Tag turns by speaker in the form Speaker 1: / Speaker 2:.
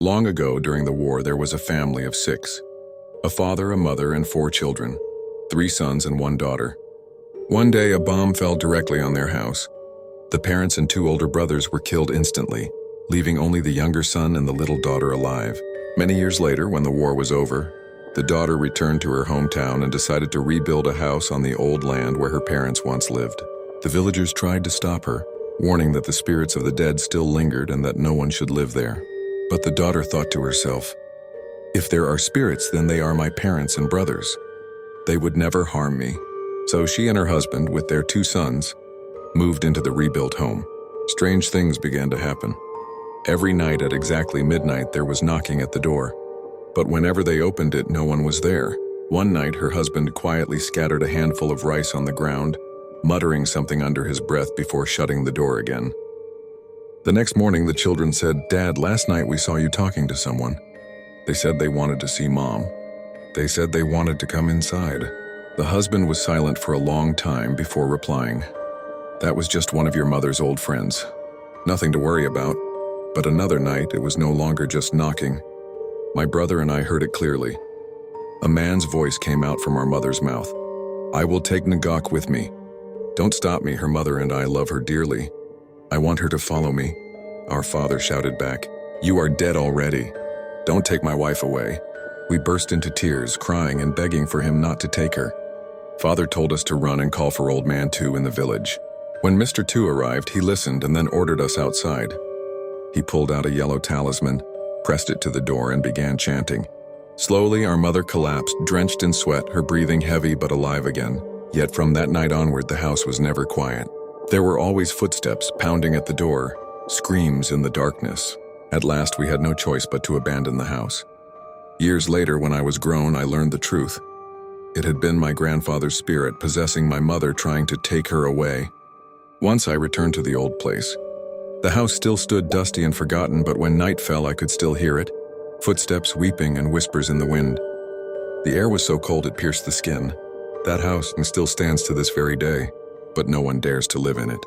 Speaker 1: Long ago, during the war, there was a family of 6. A father, a mother, and 4 children. 3 sons and 1 daughter. One day, a bomb fell directly on their house. The parents and 2 older brothers were killed instantly, leaving only the younger son and the little daughter alive. Many years later, when the war was over, the daughter returned to her hometown and decided to rebuild a house on the old land where her parents once lived. The villagers tried to stop her, warning that the spirits of the dead still lingered and that no one should live there. But the daughter thought to herself, "If there are spirits, then they are my parents and brothers. They would never harm me." So she and her husband, with their 2 sons, moved into the rebuilt home. Strange things began to happen. Every night at exactly midnight, there was knocking at the door. But whenever they opened it, no one was there. One night, her husband quietly scattered a handful of rice on the ground, muttering something under his breath before shutting the door again. The next morning, the children said, "Dad, last night we saw you talking to someone." They said they wanted to see Mom. They said they wanted to come inside. The husband was silent for a long time before replying, "That was just one of your mother's old friends. Nothing to worry about." But another night, it was no longer just knocking. My brother and I heard it clearly. A man's voice came out from our mother's mouth. "I will take Ngok with me. Don't stop me, her mother and I love her dearly. I want her to follow me." Our father shouted back, "You are dead already. Don't take my wife away." We burst into tears, crying and begging for him not to take her. Father told us to run and call for Old Man 2 in the village. When Mr. 2 arrived, he listened and then ordered us outside. He pulled out a yellow talisman, pressed it to the door, and began chanting. Slowly, our mother collapsed, drenched in sweat, her breathing heavy but alive again. Yet from that night onward, the house was never quiet. There were always footsteps pounding at the door, screams in the darkness. At last, we had no choice but to abandon the house. Years later, when I was grown, I learned the truth. It had been my grandfather's spirit possessing my mother, trying to take her away. Once I returned to the old place. The house still stood dusty and forgotten, but when night fell, I could still hear it. Footsteps, weeping, and whispers in the wind. The air was so cold it pierced the skin. That house still stands to this very day, but no one dares to live in it.